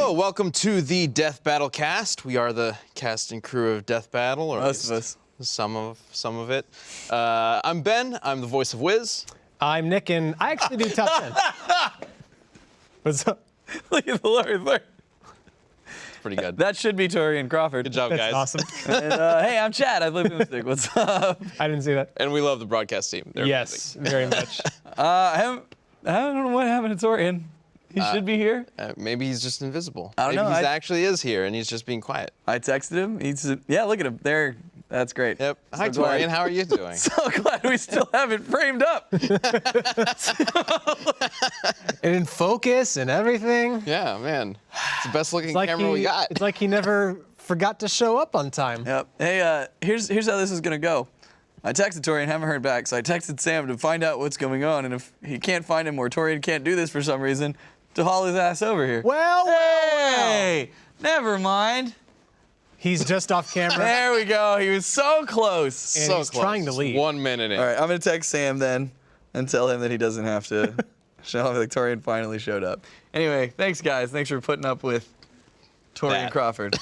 Hello, welcome to the Death Battle cast. We are the cast and crew of Death Battle, or Most of us. Some of it. I'm Ben. I'm the voice of Wiz. I'm Nick, and I actually do top 10. What's up? Look at the Lord. Pretty good. That should be Torian Crawford. Good job, That's guys. awesome. And, hey, I'm Chad. I live in Mystic. What's up? I didn't see that. And we love the broadcast team. They're Yes, very much. I don't know what happened to Torian. He should be here. maybe he's just invisible. I don't maybe know, he actually is here, and he's just being quiet. I texted him. Yeah, look at him. There. That's great. Yep. Hi, So glad- Torian. How are you doing? So glad we still have it framed up. And in focus and everything. Yeah, man. It's the best looking It's like camera we got. It's like he never forgot to show up on time. Yep. Hey, here's how this is gonna go. I texted Torian, haven't heard back, so I texted Sam to find out what's going on, and if he can't find him or Torian can't do this for some reason, to haul his ass over here. Well, Hey, never mind. he's just off camera. There we go. He was so close. And So he's close. trying to leave. 1 minute in. All right, I'm gonna text Sam then and tell him that he doesn't have to show up. Like Torian finally showed up. Anyway, thanks guys. Thanks for putting up with Torian That. Crawford.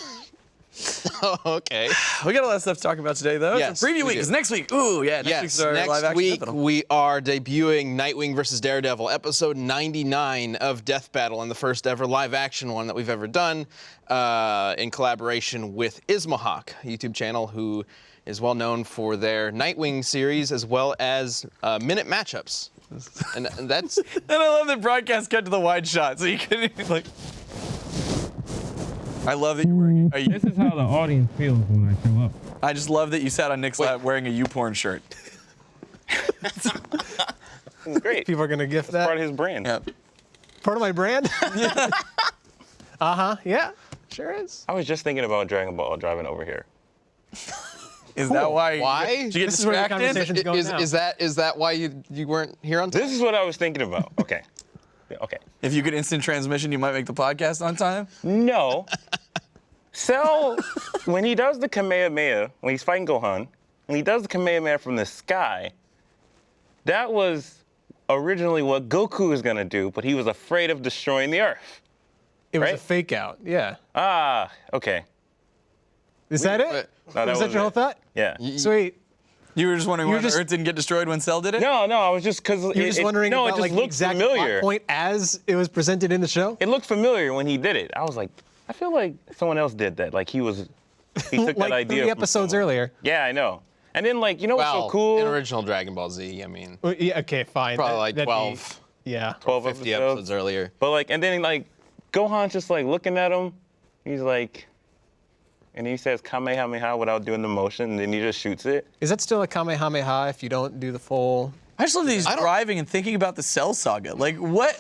Oh, okay. We got a lot of stuff to talk about today, though. Yes, it's preview we week. do. It's next week. Ooh, yeah. Next week's our live next action week Death Battle. we are debuting Nightwing versus Daredevil, episode 99 of Death Battle, and the first ever live action one that we've ever done, in collaboration with Ismahawk, a YouTube channel who is well known for their Nightwing series as well as minute matchups. And that's And I love that broadcast cut to the wide shot, so you couldn't even, like. I love that you're wearing. This is how the audience feels when I show up. I just love that you sat on Nick's lap wearing a YouPorn shirt. It's great. People are gonna gift that. Part of his brand. Yep. Part of my brand? Uh-huh, yeah, sure is. I was just thinking about Dragon Ball driving over here. Is that why? Why? Did you get This is where the distracted? conversation's going now. is that why you weren't here on time? This is what I was thinking about. Okay. Yeah, okay. If you could instant transmission, you might make the podcast on time. No. Cell, when he does the Kamehameha, when he's fighting Gohan, when he does the Kamehameha from the sky, that was originally what Goku was going to do, but he was afraid of destroying the Earth. It was a Right? fake out, yeah. Ah, okay. Is that it? No, Was that your whole thought? Yeah. Sweet. You were just wondering You why were just- the Earth didn't get destroyed when Cell did it? No, I was just because You're just wondering no, about it just like the looked exact familiar. plot point as it was presented in the show? It looked familiar when he did it. I was like, I feel like someone else did that. Like he took like that idea 3 from episodes someone. earlier. Yeah, I know. And then like, you know what's Well, so cool? in original Dragon Ball Z, I mean, Well, yeah, okay, fine. probably like That'd be- 12, yeah. 12 50 episodes earlier. But like, and then like, Gohan's just like looking at him. He's like, and he says Kamehameha without doing the motion, and then he just shoots it. Is that still a Kamehameha if you don't do the full? I just love that he's driving and thinking about the Cell saga. Like, what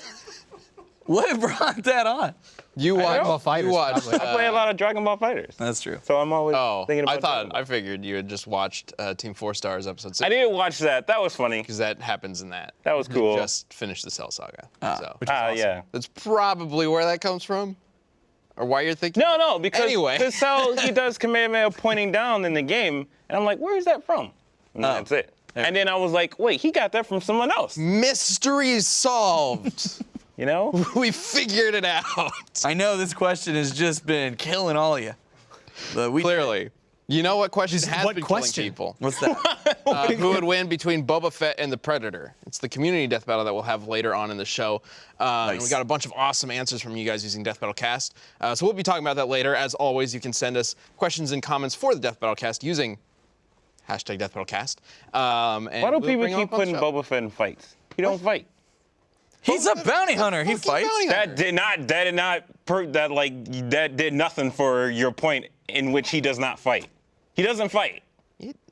brought that on? You know. watched. Ball Fighters, You watched. probably. I play a lot of Dragon Ball Fighters, That's true. so I'm always Oh, thinking about. I Dragon Ball. I figured you had just watched Team 4 Stars episode 6. I didn't watch that. That was funny. Because that happens in that. That was You cool. just finished the Cell Saga. So Yeah. that's probably where that comes from, or why you're thinking. No, because Anyway. that's how he does Kamehameha pointing down in the game, and I'm like, where is that from? And that's it. And then I was like, wait, he got that from someone else. Mystery solved. You know? We figured it out. I know this question has just been killing all of you. But Clearly. You know what question has what been question? killing people? What's that? Who would win between Boba Fett and the Predator? It's the community death battle that we'll have later on in the show. And we got a bunch of awesome answers from you guys using Death Battle Cast. So we'll be talking about that later. As always, you can send us questions and comments for the Death Battle Cast using hashtag Death Battle Cast. And Why do we'll people bring them keep up on the putting show. Boba Fett in fights? He don't fight. He's a bounty hunter. He fights. bounty hunter. That did nothing for your point in which he does not fight. He doesn't fight.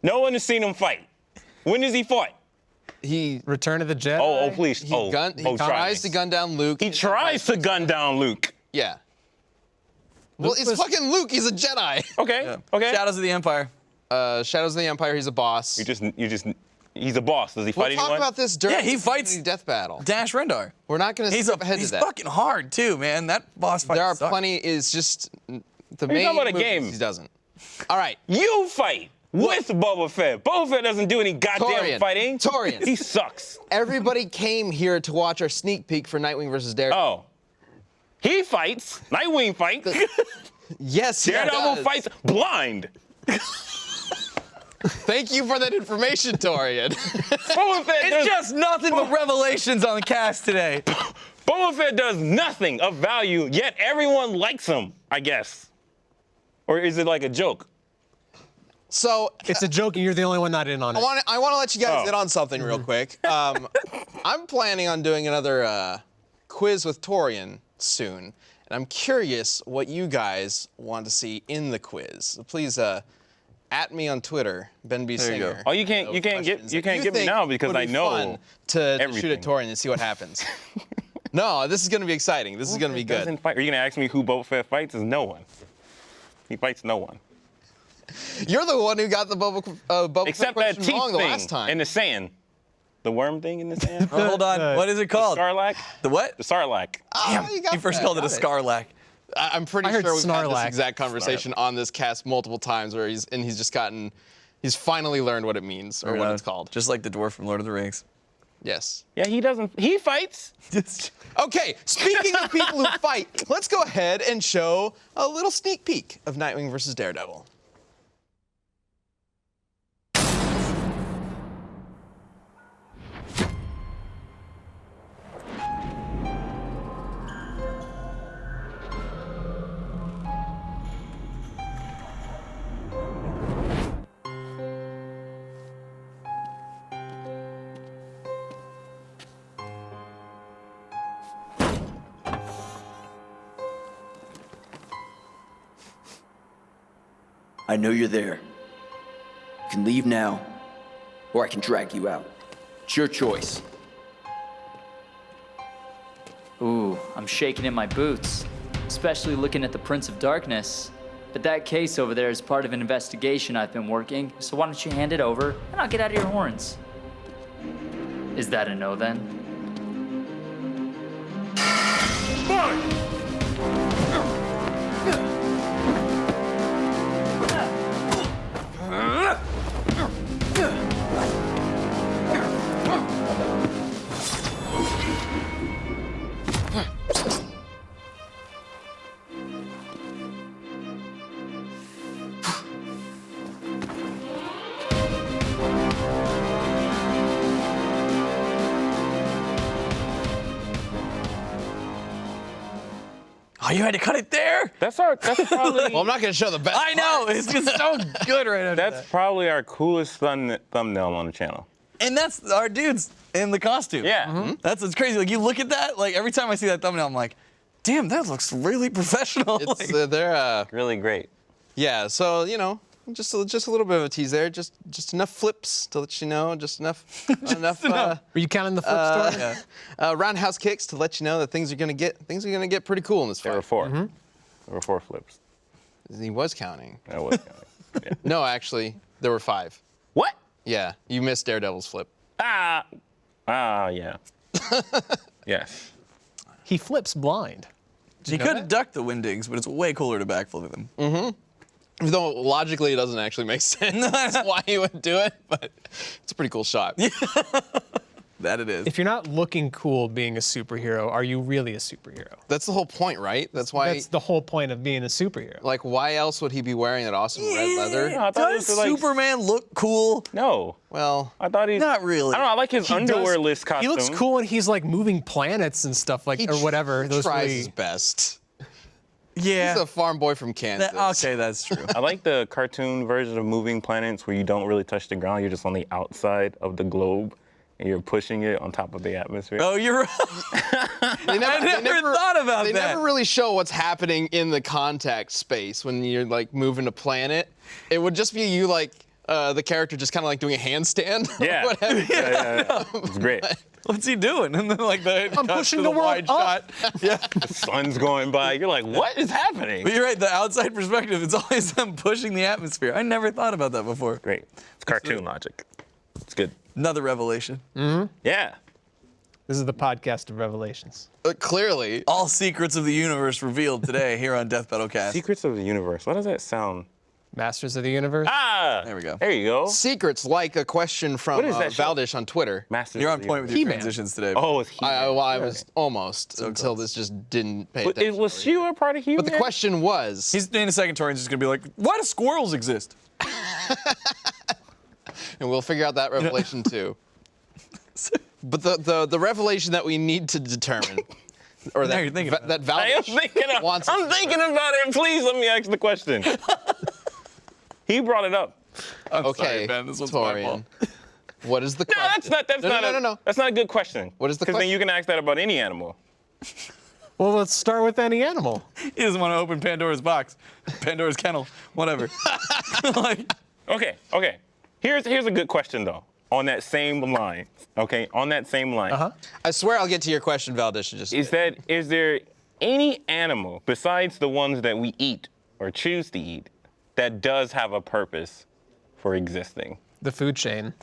No one has seen him fight. When has he fought? He Return of the Jedi? Oh, please. he try tries me. to gun down Luke. He tries to gun down Luke. Yeah. Well, it's was- fucking Luke. He's a Jedi. Okay. Okay. Shadows of the Empire. Shadows of the Empire. He's a boss. He's a boss. Does he We'll fight talk anyone? about this during Yeah, he the fights- community death battle. Dash Rendar. We're not going to skip ahead to He's that. fucking hard too, man. That boss fight. There are sucks. plenty. Is just the Are you main talking about a movies game? He doesn't. All right. You fight with Boba Fett. Boba Fett doesn't do any goddamn fighting. Torian. He sucks. Everybody came here to watch our sneak peek for Nightwing versus Daredevil. Oh. He fights. Nightwing fights. Yes, he Daredevil does. fights blind. Thank you for that information, Torian. Boba Fett It's does, just nothing but revelations on the cast today. Boba Fett does nothing of value, yet everyone likes him, I guess. Or is it like a joke? So It's a joke, and you're the only one not in on it. I want to let you guys Oh. in on something real quick. I'm planning on doing another quiz with Torian soon, and I'm curious what you guys want to see in the quiz. So please at me on Twitter, Ben B. There you go. Singer. Oh, you can't with get questions you that can't get me think now because would I be know fun to shoot everything. at Torian and see what happens. No, this is going to be exciting. This is going to be good. Doesn't fight. Are you gonna ask me who Boba Fett fights? Is no one. He fights no one. You're the one who got the Boba Fett Except that question teeth wrong the thing last time. in the sand. The worm thing in the sand. Oh, hold on. What is it called? Sarlacc. The what? The Sarlacc. Oh, you got He first that. called it a Got Scarlac. I'm pretty I heard sure we've had this Snarlack. exact conversation on this cast multiple times where he's finally learned what it means or what it's called. Just like the dwarf from Lord of the Rings. Yes. Yeah, he doesn't. He fights. Okay, speaking of people who fight, let's go ahead and show a little sneak peek of Nightwing versus Daredevil. I know you're there. You can leave now, or I can drag you out. It's your choice. Ooh, I'm shaking in my boots, especially looking at the Prince of Darkness. But that case over there is part of an investigation I've been working, so why don't you hand it over and I'll get out of your horns. Is that a no then? Oh, you had to cut it there? That's probably. Well, I'm not going to show the best. I know. It's just so good right after That's that. probably our coolest thumbnail on the channel. And that's our dudes in the costume. Yeah. That's what's crazy. Like, you look at that, like, every time I see that thumbnail, I'm like, damn, that looks really professional. It's, Like, they're, Really great. yeah, so, you know, just a little bit of a tease there. Just enough flips to let you know. Just enough. enough. Were you counting the flip story? Roundhouse kicks to let you know that things are gonna get pretty cool in this There were fight. 4. There were 4 flips. He was counting. That was counting. Yeah. No, actually, there were 5. What? Yeah, you missed Daredevil's flip. Yeah. Yes. He flips blind. he could have ducked the windings, but it's way cooler to backflip them. Even though logically it doesn't actually make sense why he would do it, but it's a pretty cool shot. That it is. If you're not looking cool being a superhero, are you really a superhero? That's the whole point, right? That's why. That's the whole point of being a superhero. Like, why else would he be wearing that awesome red leather? Yeah, I thought it Does was like, Superman look cool? No. Well, I thought he. Not really. I don't know. I like his He underwear does- list costume. He looks cool when he's like moving planets and stuff like, he or whatever. Those tries really- his best. Yeah. He's a farm boy from Kansas. Okay, that's true. I like the cartoon version of moving planets where you don't really touch the ground. You're just on the outside of the globe and you're pushing it on top of the atmosphere. Oh, you're right. They I never thought about they that. never really show what's happening in the contact space when you're like moving a planet. It would just be you like the character just kind of like doing a handstand. Yeah. Or whatever. Yeah. It's great. What's he doing? And then like the I'm cuts pushing to the world wide up. shot. Yeah. The sun's going by. You're like, what is happening? But you're right, the outside perspective, it's always them pushing the atmosphere. I never thought about that before. Great. It's cartoon logic. It's good. Another revelation. Yeah. This is the podcast of revelations. Clearly. All secrets of the universe revealed today here on Death Battle Cast. Secrets of the universe. Why does that sound Masters of the Universe. Ah! There we go. There you go. Secrets, like a question from What is that show? Valdish on Twitter. Masters You're of on the point with Universe. your He-Man. transitions today. Oh, it's He-Man. I was almost until close. this just didn't pay But attention. was She a part of He-Man? But the question was, He's in a second, Torian's just gonna be like, why do squirrels exist? and we'll figure out that revelation too. But the revelation that we need to determine, or Now that you're thinking about that I am Valdish thinking, wants us I'm to thinking about it. Please let me ask the question. He brought it up. I'm Okay, sorry, Ben. This one's my fault. Torian. What is the No, question? that's not. That's No, not. no. That's not a good question. What is the Because then question? you can ask that about any animal. Well, let's start with any animal. He doesn't want to open Pandora's box, Pandora's kennel, whatever. Like, Okay. Here's a good question though. On that same line. Okay. On that same line. I swear I'll get to your question, Valdish. Just Is there any animal besides the ones that we eat or choose to eat that does have a purpose for existing, The food chain.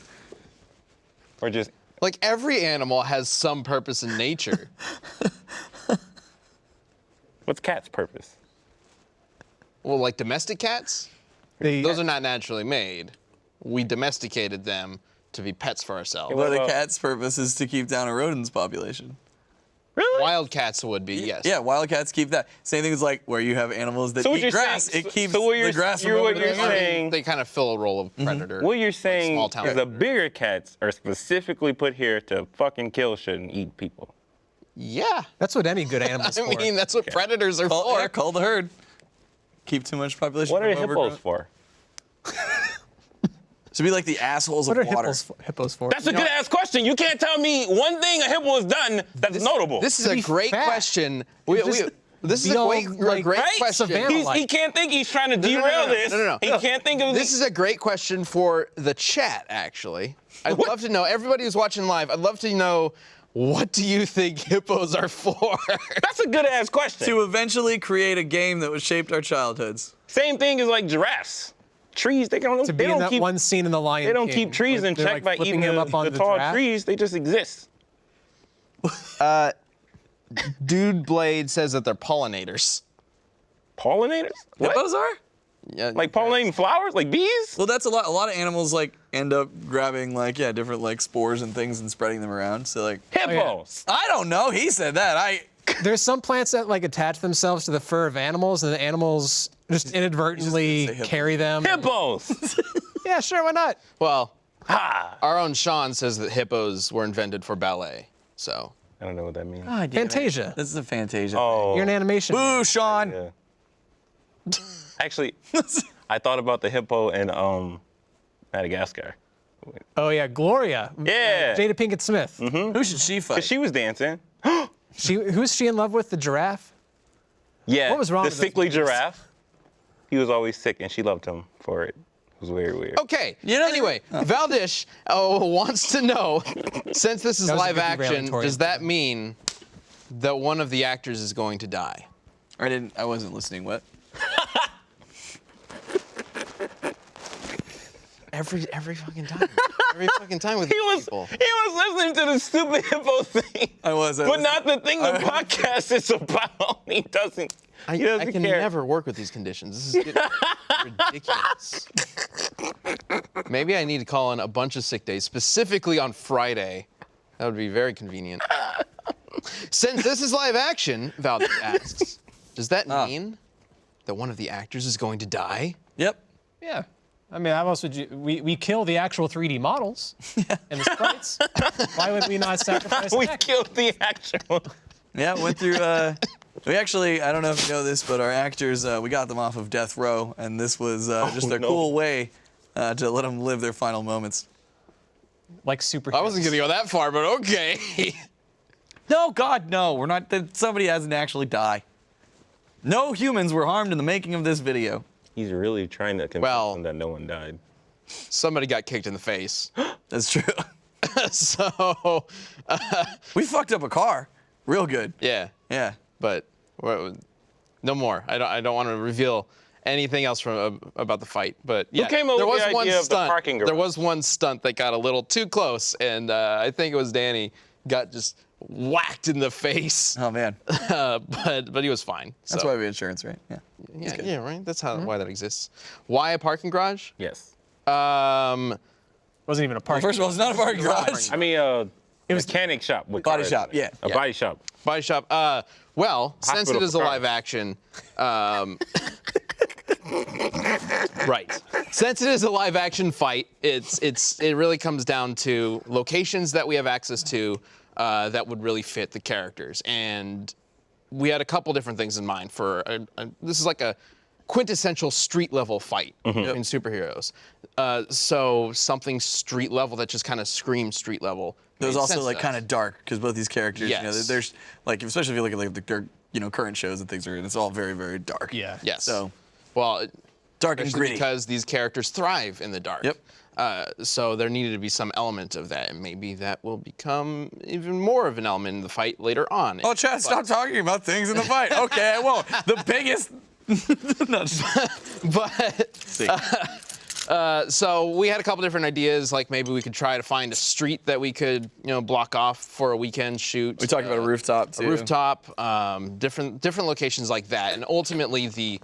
or just like every animal has some purpose in nature. what's cat's purpose? Well, like domestic cats, They, those are not naturally made. We domesticated them to be pets for ourselves. well, the about- cat's purpose is to keep down a rodent's population. Really? Wild cats would be, yes. Yeah, wildcats keep that. Same thing as like where you have animals that So what eat you're grass. saying- It keeps so what you're- the grass from you're- what over you're there. saying- They kind of fill a role of predator. What you're saying small is town. the bigger cats are specifically put here to fucking kill shit and eat people. Yeah. that's what any good animal's I for. mean, that's what predators are for. Call the herd. Keep too much population. What are from hippos overgrowth. for? Should be like the assholes what of are water. hippos for? That's a good ass question. You can't tell me one thing a hippo has done that's notable. This is To a be great fat. question. Just This is be a all, great, like, great right? question. Savannah. He can't think he's trying to derail this. No. He can't think of This is a great question for the chat, actually. I'd love to know, everybody who's watching live, I'd love to know, what do you think hippos are for? That's a good ass question. To eventually create a game that was shaped our childhoods. Same thing as like giraffes. Trees, they don't. to They be in don't that keep. one scene in The Lion They don't King, keep trees where in they're, check like, by flipping eating him up on the the tall giraffe. trees. They just exist. Dude Blade says that they're pollinators. Pollinators? What? Hippos are? Yeah, Like pollinating flowers, like bees? Well, that's a lot. A lot of animals like end up grabbing like different like spores and things and spreading them around. So like, Hippos. I don't know. He said that. There's some plants that like attach themselves to the fur of animals, and the animals just inadvertently say hippo. carry them. Hippos. Yeah, sure, why not? Well, Ha! our own Sean says that hippos were invented for ballet. So, I don't know what that means. Fantasia. This is a Fantasia. Oh. You're an animation. Boo, Sean. Yeah. Actually, I thought about the hippo in Madagascar. Oh yeah, Gloria. Yeah. Jada Pinkett Smith. Who should she fight? Cause she was dancing. Who's she in love with? The giraffe? Yeah. What was wrong The with those sickly movies? giraffe. He was always sick, and she loved him for it. It was very weird. okay. You know, Anyway, Valdish wants to know, since this is That was a live good action, derailing, Torian. does that mean that one of the actors is going to die? I wasn't listening. What? Every fucking time. Every fucking time with He these was people. listening to the stupid hippo thing. I was. But not the thing the podcast is about. He doesn't I can care. never work with these conditions. This is getting ridiculous. Maybe I need to call in a bunch of sick days, specifically on Friday. That would be very convenient. Since this is live action, Val asks, does that mean that one of the actors is going to die? Yep. Yeah. I mean, how else would you? We kill the actual 3D models and the sprites. Why would we not sacrifice? We the actor? killed the actual. Yeah, went through. We actually, I don't know if you know this, but our actors, we got them off of death row, and this was just a no. cool way to let them live their final moments. Like super. I wasn't going to go that far, but okay. No, God, no. We're not. Somebody hasn't actually died. No humans were harmed in the making of this video. He's really trying to convince Well- them that no one died. Somebody got kicked in the face. That's true. So, We fucked up a car, real good. yeah. Yeah. But no more. I don't want to reveal anything else about the fight. But yeah, came up there with was the one idea of the stunt. parking garage? There was one stunt that got a little too close, and I think it was Danny got just whacked in the face. Oh man, But he was fine. that's so. why we have insurance, right? Yeah. Yeah, right. That's why that exists. Why a parking garage? Yes. Wasn't even a parking. First of all, it's not a parking garage. I mean, It was mechanic shop with Body cars shop, in it. yeah. A body shop. Body shop. Well, since it Hospital is a for live cars. action, right. Since it is a live action fight, it really comes down to locations that we have access to that would really fit the characters. And we had a couple different things in mind for this is like a quintessential street level fight in superheroes. So something street level that just kind of screams street level. It was made also sense like to us. kind of dark because both these characters, you know, Yes. there's like, especially if you look at like the current shows and things are, it's all very, very dark. Yeah. Yes. So Well, dark and especially gritty. because these characters thrive in the dark. Yep. So there needed to be some element of that, and maybe that will become even more of an element in the fight later on. Oh, Chad, stop talking about things in the fight. Okay, I won't. The biggest. No, But so we had a couple different ideas, like maybe we could try to find a street that we could, block off for a weekend shoot. we talked about a rooftop too. A rooftop, different locations like that, and ultimately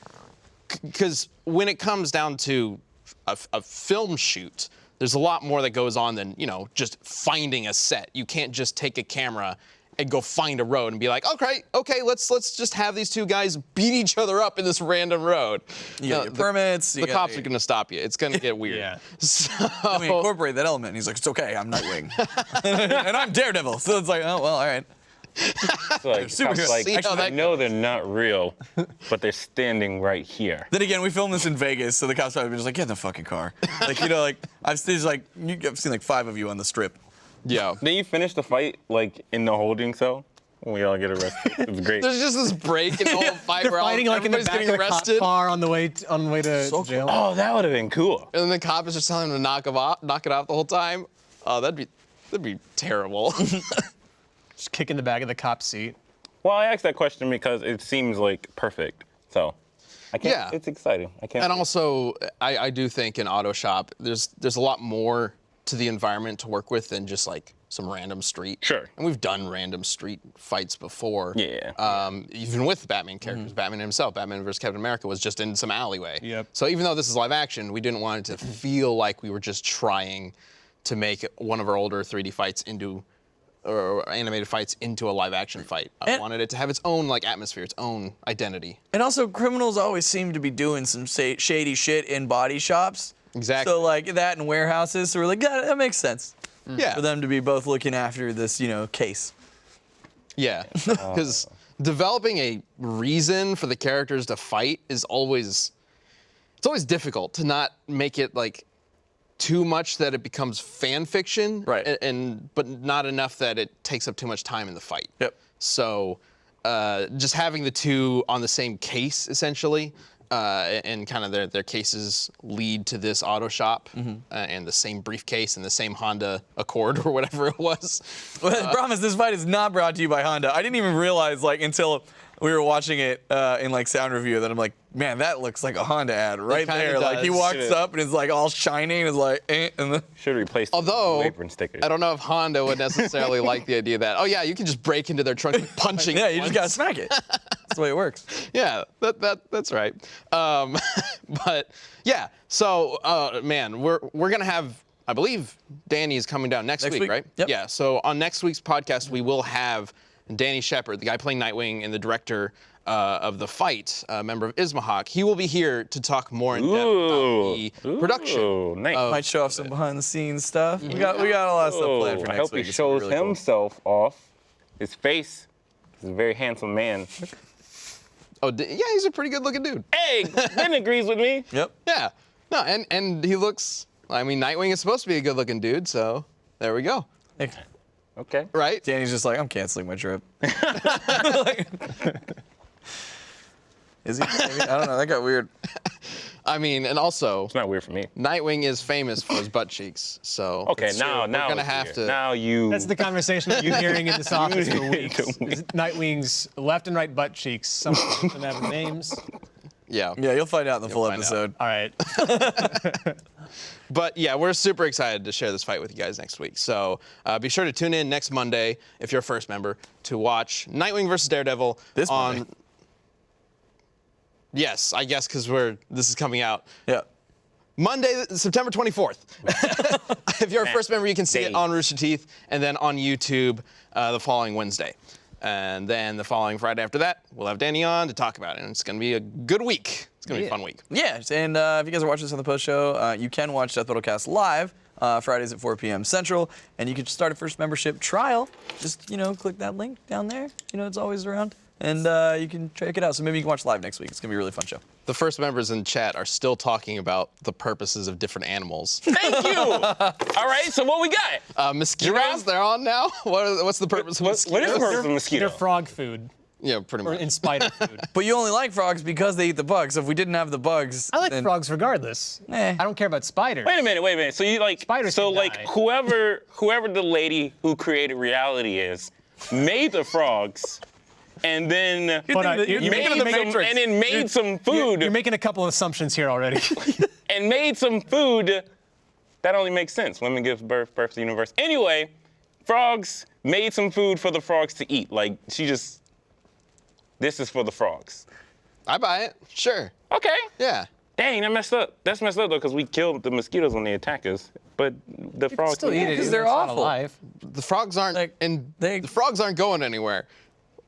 because when it comes down to a film shoot, there's a lot more that goes on than just finding a set. You can't just take a camera and go find a road and be like, okay, let's just have these two guys beat each other up in this random road. You got your permits. The cops are gonna stop you. It's gonna get weird. Yeah. So We incorporate that element. And he's like, it's okay. I'm Nightwing, and I'm Daredevil. So it's like, oh well, all right. So like, Superhero. cops like, See how I that know they're not real, but they're standing right here. Then again, we filmed this in Vegas, so the cops probably been just like, get in the fucking car. Like I've seen like 5 of you on the strip. yeah. Then you finish the fight like in the holding cell when we all get arrested. It was great. There's just this break in the whole fight They're where fighting like in the everybody's back getting of the cop arrested. car on the way to jail. Oh, that would have been cool. And then the cop is just telling him to knock it off the whole time. Oh, that'd be terrible. Just kicking the back of the cop's seat. Well, I asked that question because it seems like perfect. So I can't. Yeah. It's exciting. I can't. And also, I do think in Auto Shop, there's a lot more to the environment to work with than just like some random street. Sure. And we've done random street fights before. Yeah. Even with Batman characters, Batman himself, Batman vs. Captain America was just in some alleyway. Yep. So even though this is live action, we didn't want it to feel like we were just trying to make one of our older 3D fights or animated fights into a live action fight. I And- wanted it to have its own like atmosphere, its own identity. And also, criminals always seem to be doing some shady shit in body shops. Exactly. So like that in warehouses. So we're like, yeah, that makes sense Yeah. for them to be both looking after this, case. Yeah, because developing a reason for the characters to fight is always difficult to not make it like too much that it becomes fan fiction, Right. but not enough that it takes up too much time in the fight. Yep. So just having the two on the same case essentially. And kind of their cases lead to this auto shop and the same briefcase and the same Honda Accord or whatever it was. Well, I promise this fight is not brought to you by Honda. I didn't even realize until we were watching it in sound review that I'm like, man, that looks like a Honda ad right kinda there. Like he does. walks up and it's like all shiny and it's like, and then Should replace Although, the apron stickers. I don't know if Honda would necessarily like the idea that, oh yeah, you can just break into their trunk with punching. yeah, you just gotta once. smack it. That's the way it works. Yeah, that's right. But yeah, so man, we're gonna have, I believe Danny is coming down next Next week, week? right? Yep. Yeah. So on next week's podcast, we will have Danny Shepard, the guy playing Nightwing and the director of the fight, a member of Ismahawk. He will be here to talk more in depth about the production. Ooh, nice. Might show off some behind the scenes stuff. We got a lot of stuff planned for I next hope week. he It's gonna be shows really cool. himself off. His face. He's a very handsome man. Oh, yeah, he's a pretty good-looking dude. Hey, Ben agrees with me. Yep. Yeah. No, and he looks. I mean, Nightwing is supposed to be a good-looking dude, so there we go. Hey, Okay. Right? Danny's just like, I'm canceling my trip. Is he? Maybe? I don't know. That got weird. I mean, and also, It's not weird for me. Nightwing is famous for his butt cheeks, so Okay, now we're gonna it's have weird. to. Now you. That's the conversation that you're hearing in this office for weeks. You- Is Nightwing's left and right butt cheeks. Some of them have names. Yeah. Yeah, you'll find out in the full find out. episode. All right. But yeah, we're super excited to share this fight with you guys next week. So be sure to tune in next Monday, if you're a first member, to watch Nightwing versus Daredevil This on. Monday. Yes, I guess because this is coming out Yeah. Monday, September 24th. If you're a first member, you can see it on Rooster Teeth, and then on YouTube the following Wednesday. And then the following Friday after that, we'll have Danny on to talk about it. And it's going to be a good week. It's going to be a fun week. Yeah, and if you guys are watching this on the post show, you can watch Death Metal Cast live Fridays at 4 p.m. Central, and you can start a first membership trial. Just, click that link down there. It's always around, and you can check it out. So maybe you can watch live next week. It's going to be a really fun show. The first members in chat are still talking about the purposes of different animals. Thank you. All right, so what we got? Mosquitoes, Giraffe? they're on now? What's the purpose of What mosquitoes? is the purpose of a mosquito? They're frog food, Yeah, pretty or much. in spider food. But you only like frogs because they eat the bugs. So if we didn't have the bugs, I like then frogs regardless. Eh. I don't care about spiders. Wait a minute. So you like Spiders so can like die. whoever the lady who created reality is made the frogs, and then Hold on, you're you're making making the the Matrix. and then made some food You're making a couple of assumptions here already. and made some food. That only makes sense. Women give birth to the universe. Anyway, frogs made some food for the frogs to eat. Like this is for the frogs. I buy it. Sure. Okay. Yeah. Dang, that messed up. That's messed up though, because we killed the mosquitoes when they attack us. But the frogs Still eat it 'cause even they're though it's not awful. alive. The frogs aren't the frogs aren't going anywhere.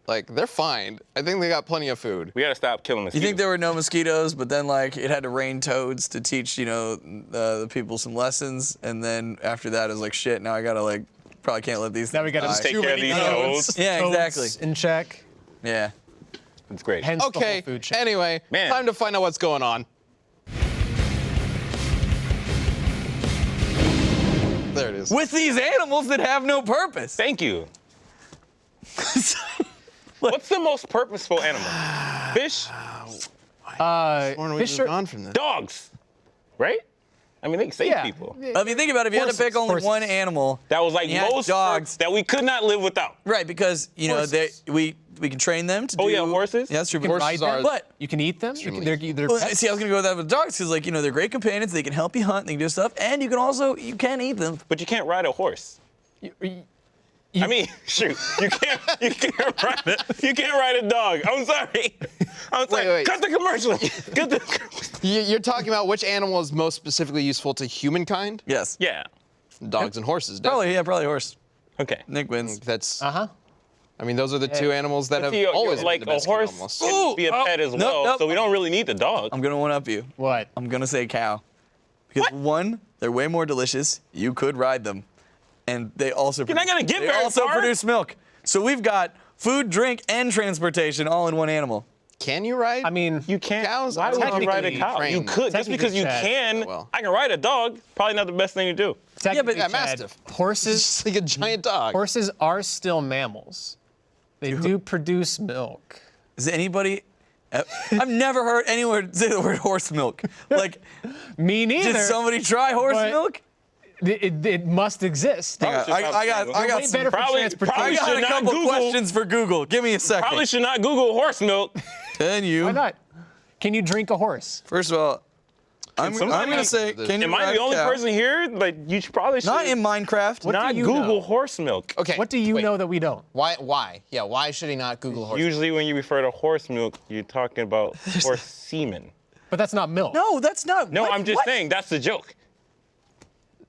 Like, they're fine. I think they got plenty of food. We gotta stop killing You mosquitoes. think there were no mosquitoes, but then it had to rain toads to teach the people some lessons, and then after that it was like shit. Now I gotta probably can't let these. Now we got to die. take care of these toads. Yeah, exactly. In check. Yeah. It's great. Hence the Okay, whole food chain. anyway, Man. time to find out what's going on. There it is. With these animals that have no purpose. Thank you. What's the most purposeful animal? Fish? We've Fisher- moved on from this. Dogs. Right? I mean, they can save Yeah. people. If you think about it, if you had to pick only Horses. one animal, That was like you had most dogs. that we could not live without. Right, because Horses. we can train them to do. Oh, yeah, horses? Yeah, that's true. You can ride them, But you can eat them. They're well, pets. see, I was gonna go with that with dogs because they're great companions. They can help you hunt. They can do stuff, and you can eat them. But you can't ride a horse. I mean, shoot, you can't ride a dog. I'm sorry. Wait. Cut the commercial. Cut the. You're talking about which animal is most specifically useful to humankind? Yes. Yeah. Dogs and horses. Probably horse. Okay. Nick wins. That's. Uh-huh. I mean, those are the two animals that have See, always like been a domesticated horse almost. can be a pet as well, nope. so we don't really need the dog. I'm gonna one up you. What? I'm gonna say cow, because one, they're way more delicious. You could ride them, and they also You're not gonna get they very also far. produce milk. So we've got food, drink, and transportation all in one animal. Can you ride? I mean, You can't. Cows Why are would you ride a technically cow? You trained. could. Just because you Technically, can, well. I can ride a dog. Probably not the best thing to do. technically, yeah, Chad, mastiff. horses It's like a giant dog. horses are still mammals. They do produce milk. Is anybody? I've never heard anyone say the word horse milk. Like, Me neither. did somebody try horse but- milk? It must exist. I got Way some. better for Probably transportation. I got should a not couple Google- questions for Google. Give me a second. Probably should not Google horse milk. Can you? Why not? Can you drink a horse? First of all, I'm somebody- gonna say, can you Am I ride the a only cow? person here? Like, you probably should Not in Minecraft. What not do you Google know? horse milk. Okay. What do you wait. know that we don't? Why? Yeah, why should he not Google horse? Usually, when you refer to horse milk, you're talking about horse semen. But that's not milk. No, that's not. No, what- I'm just what? saying that's the joke.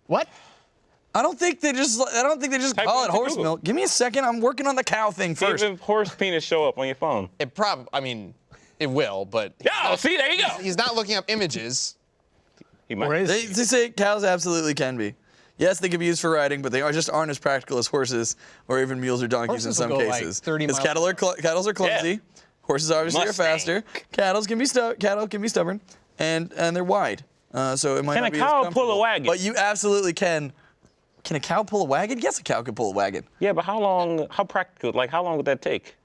What? I don't think they just Type call it it into horse Google. milk. Give me a second. I'm working on the cow thing See first. if horse penis show up on your phone. I mean, it will, but Yeah, see, there you go. he's not looking up images. He might. Or is They it? say cows absolutely can be. Yes, they can be used for riding, but they aren't as practical as horses or even mules or donkeys in Horses will some go, like, cases. 30 Because miles cattle are clumsy. Yeah. Horses obviously Mustang. are faster. Cattle can be stubborn, and they're wide. So it might Can not a be as cow pull a comfortable. wagon? But you absolutely can. Can a cow pull a wagon? Yes, a cow can pull a wagon. Yeah, but how practical, like how long would that take?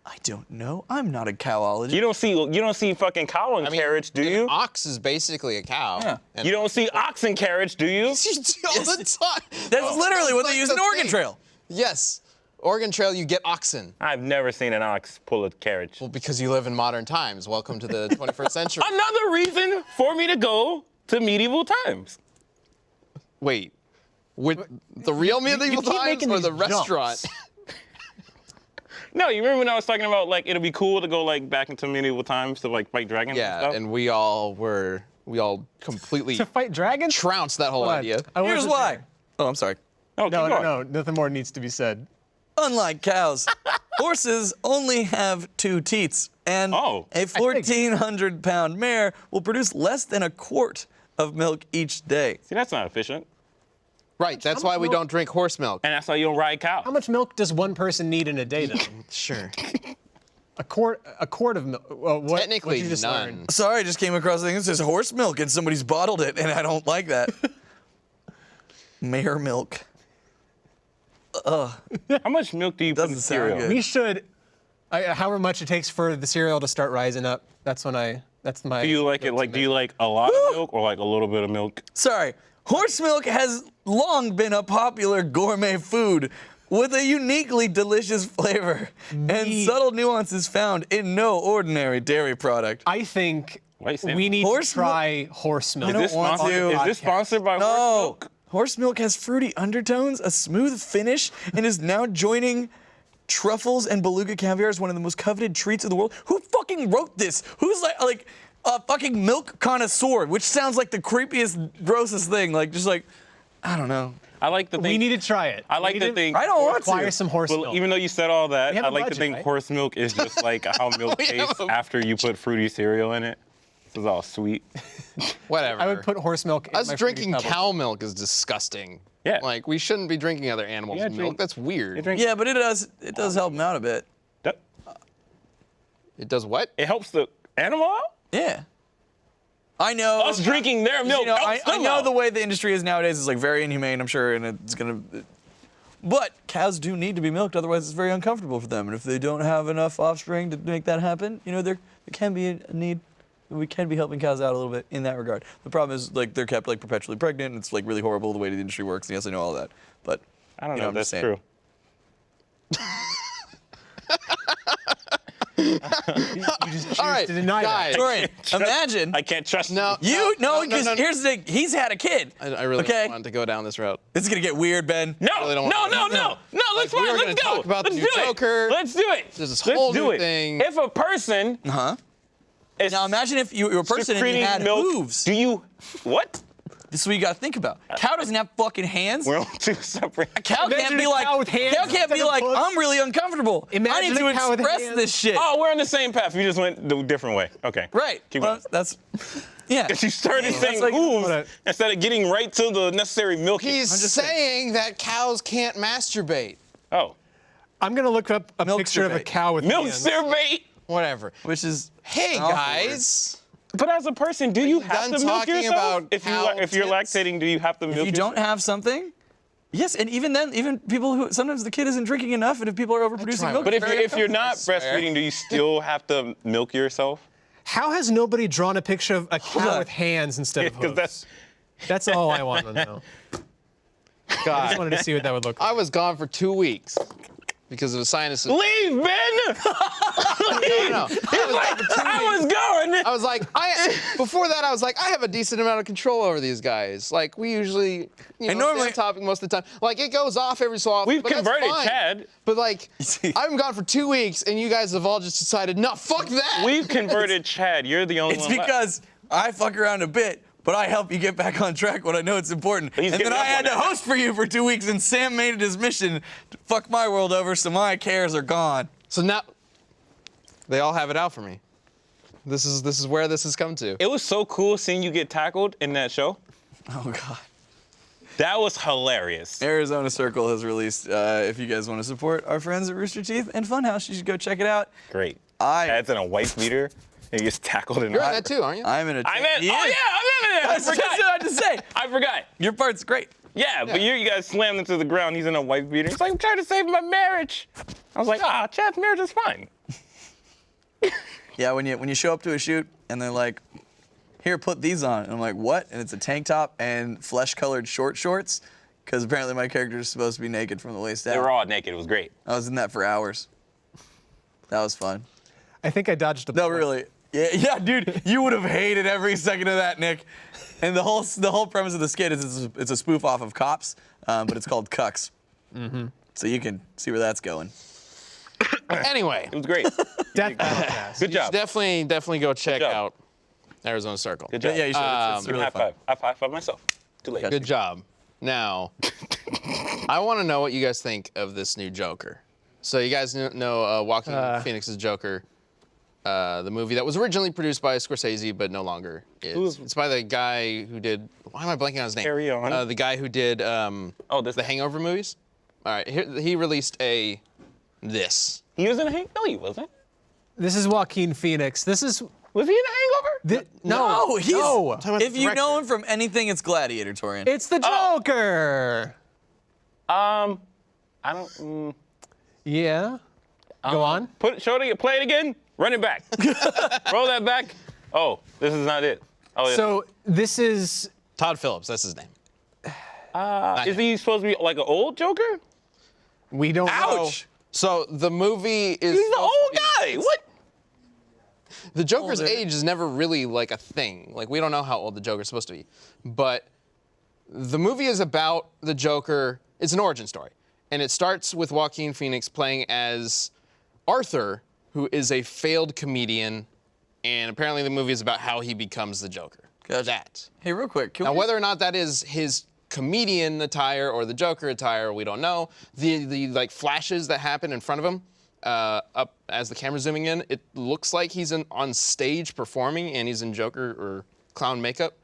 I don't know. I'm not a cowologist. You don't see fucking cow and carriage, do you? Ox is basically a cow. Yeah. And You don't see ox and carriage, do you? all the time. That's literally what they use in the Oregon thing. Trail. Yes. Oregon Trail, you get oxen. I've never seen an ox pull a carriage. Well, because you live in modern times. Welcome to the 21st century. Another reason for me to go to medieval times. Wait, with the real medieval keep times making or these the restaurant? jumps. No, you remember when I was talking about like it'll be cool to go like back into medieval times to like fight dragons and Yeah, stuff? and we all completely To fight dragons? trounced that whole Hold on. idea. I Here's wasn't why. there. Oh, I'm sorry. Oh, keep No, going. no, no. Nothing more needs to be said. Unlike cows, horses only have 2 teats, and Oh. a 1,400-pound mare will produce less than a quart of milk each day. See, that's not efficient. Right, that's how why much we milk- don't drink horse milk. And that's why you don't ride cows. How much milk does one person need in a day, though? Sure. A quart of milk. What Technically, you just none. learned? Sorry, I just came across a thing that says horse milk, and somebody's bottled it, and I don't like that. Mare milk. How much milk do you put in Doesn't sound cereal? good. We should. However much it takes for the cereal to start rising up. That's my. Do you like it? Like, do you like a lot of milk or like a little bit of milk? Sorry, horse milk has long been a popular gourmet food with a uniquely delicious flavor and subtle nuances found in no ordinary dairy product. I think Why you saying we need horse to try horse milk. I don't want sponsored, to. Is this sponsored by horse No. milk? Horse milk has fruity undertones, a smooth finish, and is now joining truffles and beluga caviar as one of the most coveted treats in the world. Who fucking wrote this? Who's like a fucking milk connoisseur, which sounds like the creepiest, grossest thing. Like, just like, I don't know. I like the We thing. need to try it. I like We the need to thing. I don't want Acquire to. some horse Well, milk. even though you said all that, We have I a like to budget, think right? horse milk is just like how milk We have tastes a- after you put fruity cereal in it. It's all sweet. Whatever. I would put horse milk in Us my drinking Fruity Pebbles. cow milk is disgusting. Yeah. Like, we shouldn't be drinking other animals' Yeah, milk. drink- That's weird. You drink- Yeah, but it does help them out a bit. that- It does what? It helps the animal out? Yeah. I know. Us drinking their milk You know, helps I them know out. the way the industry is nowadays is like very inhumane, I'm sure, and it's gonna. But cows do need to be milked, otherwise it's very uncomfortable for them. And if they don't have enough offspring to make that happen, you know, there can be a need. We can be helping cows out a little bit in that regard. The problem is like they're kept like perpetually pregnant, and it's like really horrible the way the industry works. And yes, I know all that, but I don't you know I'm if just that's saying. true. You just choose All right, to deny guys. that. Dorian, imagine I can't trust No. you no, because no. here's the thing. He's had a kid. I really okay. don't want to go down this route. This is gonna get weird, Ben. No, really no, don't no, want no, to- no, no, let's Like, we fine, were gonna let's go. talk about the Let's new do Joker. it. Let's do it. There's this Let's whole do new it. thing. If a person Huh? is Now imagine if you were a person and you secreting had milk, hooves. do you, what? This is what you gotta think about. Cow doesn't have fucking hands. We're on two separate. Cow Imagine can't be a like. cow with hands Cow can't instead be of like. hooves. I'm really uncomfortable. I Imagine need to a cow with express hands. this shit. Oh, we're on the same path. You just went the different way. Okay. Right. Keep Well, going. that's. Yeah. Because you started saying like- hooves instead of getting right to the necessary milking. He's just saying that cows can't masturbate. Oh. I'm gonna look up a Milk picture of a debate. cow with Milk hands. debate. Whatever. Which is. Hey, an awful guys. But as a person, do you have done to milk talking yourself? about If cow if you're tits? lactating, do you have to milk If you yourself? don't have something. Yes, and even then, even people who sometimes the kid isn't drinking enough, and if people are overproducing try milk, But it's very if you're not swear. breastfeeding, do you still have to milk yourself? How has nobody drawn a picture of a cow on. with hands instead of Because hooves? that's That's all I want to know. I just God, wanted to see what that would look I like. was gone for 2 weeks because of sinus. leave, Ben. No. I was going. I was like, before that, I was like, I have a decent amount of control over these guys. Like, we usually, And stay normally- on topic most of the time. Like, it goes off every so often. We've but that's converted fine. Chad. But like, see- I'm gone for 2 weeks, and you guys have all just decided, no, fuck that. We've converted Chad. You're the only It's one left. because I fuck around a bit, but I help you get back on track when I know it's important. He's And then getting I up had on to that. host for you for 2 weeks, and Sam made it his mission to fuck my world over, so my cares are gone. So now, they all have it out for me. This is where this has come to. It was so cool seeing you get tackled in that show. Oh God. That was hilarious. Arizona Circle has released. If you guys want to support our friends at Rooster Teeth and Funhouse, you should go check it out. Great. I- Chad's in a white beater and he gets tackled in You're a in that too, aren't you? I'm in a. I'm in. He Oh is. yeah, I'm in it. I That's just what I forgot. had to say. I forgot. Your part's great. Yeah, but you guys slammed into the ground. He's in a white beater. He's like, I'm trying to save my marriage. I was like, Chad's marriage is fine. Yeah, when you show up to a shoot and they're like, "Here, put these on," and I'm like, "What?" And it's a tank top and flesh-colored short shorts. because apparently my character is supposed to be naked from the waist down. They were all naked. It was great. I was in that for hours. That was fun. I think I dodged a No, bullet. really. Yeah, dude, you would have hated every second of that, Nick. And the whole premise of the skit is it's a spoof off of Cops, but it's called Cucks. Mm-hmm. So you can see where that's going. Anyway, It was great. Death Battle Cast. Good job. definitely go check job. out Arizona Circle. Good job. Yeah, you should. It's Give me really a high fun. five. I high five myself. Too late. Good job. Now, I want to know what you guys think of this new Joker. So you guys know Joaquin Phoenix's Joker, the movie that was originally produced by Scorsese, but no longer is. It's by the guy who did. Why am I blanking on his name? Carry on. The guy who did this the guy. Hangover movies. All right, he released this. He was in a No, he wasn't. This is Joaquin Phoenix. This is Was he in a Hangover? No, he's. no. If you know him from anything, it's Gladiator, Torian. It's the Joker. I don't. Yeah. Go on. Play it again. Run it back. Roll that back. Oh, this is not it. Oh, yeah. So this is Todd Phillips, that's his name. Is he supposed to be like an old Joker? we don't know. Ouch! So the movie is. He's the supposed old to be- guy. What? The Joker's Older. age is never really like a thing. Like we don't know how old the Joker's supposed to be. But the movie is about the Joker. It's an origin story. And it starts with Joaquin Phoenix playing as Arthur, who is a failed comedian. And apparently the movie is about how he becomes the Joker. Gotcha. That. Hey, real quick. Can Now we whether or not that is his comedian attire or the Joker attire, we don't know. The like flashes that happen in front of him, up as the camera's zooming in, it looks like he's on stage performing and he's in Joker or clown makeup.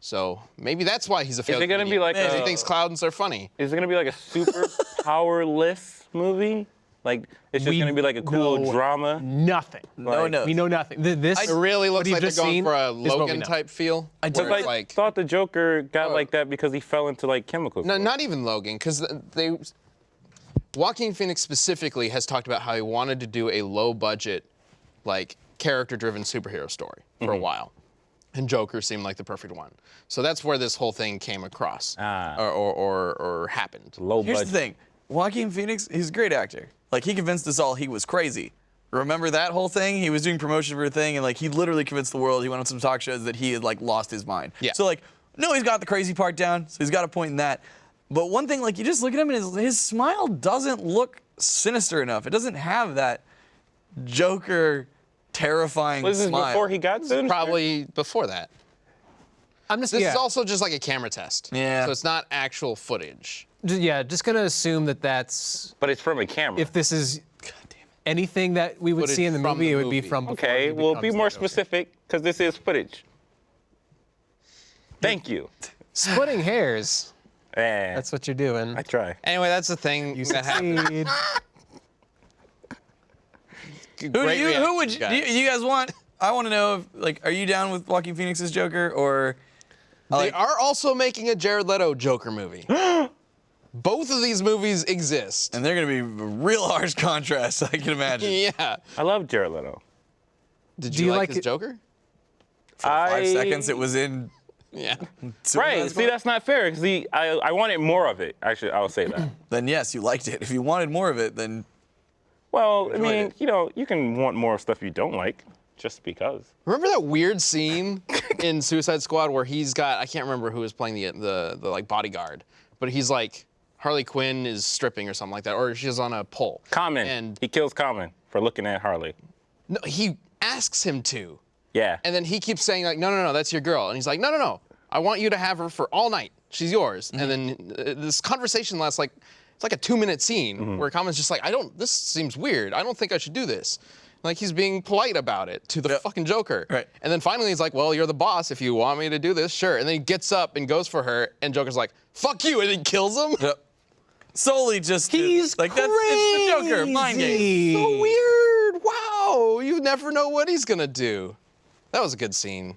So maybe that's why he's a failed it gonna be comedian. like Because a- he thinks clowns are funny. Is it gonna be like a super powerless movie? Like it's just We gonna be like a cool know drama? Nothing. No, no. We know nothing. This It really what looks you've like they're just going seen for a is what we Logan know. type feel. I where just it's I thought the Joker got like that because he fell into like chemicals. No, not even Logan, because Joaquin Phoenix specifically has talked about how he wanted to do a low-budget, like character-driven superhero story for a while, and Joker seemed like the perfect one. So that's where this whole thing came across, or happened. Low Here's budget. the thing. Joaquin Phoenix, he's a great actor. Like, he convinced us all he was crazy. Remember that whole thing? He was doing promotion for a thing, and like he literally convinced the world. He went on some talk shows that he had like lost his mind. Yeah. So like, no, he's got the crazy part down. So he's got a point in that. But one thing, like, you just look at him, and his smile doesn't look sinister enough. It doesn't have that Joker terrifying Was this smile. before he got sinister? Probably before that. I'm just This yeah, is also just like a camera test. Yeah. So it's not actual footage. just gonna assume that that's But it's from a camera. if this is anything that we would Footage see in the from movie, the it would be movie. from before Okay, he well, be becomes more the Joker. specific because this is footage. Thank you. Splitting hairs. Eh, That's what you're doing. I try. Anyway, that's the thing You that happened. succeed. Great Who would reaction, you guys want? I want to know if, like, are you down with Joaquin Phoenix's Joker or? They are also making a Jared Leto Joker movie. Both of these movies exist. And they're gonna be real harsh contrasts, I can imagine. Yeah. I love Jared Leto. Did Do you you like like his it- Joker? For 5 seconds, it was in. Yeah. Right. See, that's not fair. Cause I wanted more of it. Actually, I'll say that. Then yes, you liked it. If you wanted more of it, then Well, I Enjoyed mean, it. you know, you can want more stuff you don't like, just because. Remember that weird scene in Suicide Squad where he's got, I can't remember who was playing the like bodyguard, but he's like, Harley Quinn is stripping or something like that, or she's on a pole. Common. And He kills Common for looking at Harley. no, he asks him to. Yeah. And then he keeps saying like, no, that's your girl. And he's like, no, I want you to have her for all night. She's yours. And then this conversation lasts like, it's like a 2-minute scene where Common's just like, this seems weird. I don't think I should do this. Like he's being polite about it to the fucking Joker. Right. And then finally he's like, well, you're the boss. If you want me to do this, sure. And then he gets up and goes for her and Joker's like, fuck you. And he kills him. solely just He's like that's it's the Joker mind game. So weird. Wow. You never know what he's going to do. That was a good scene.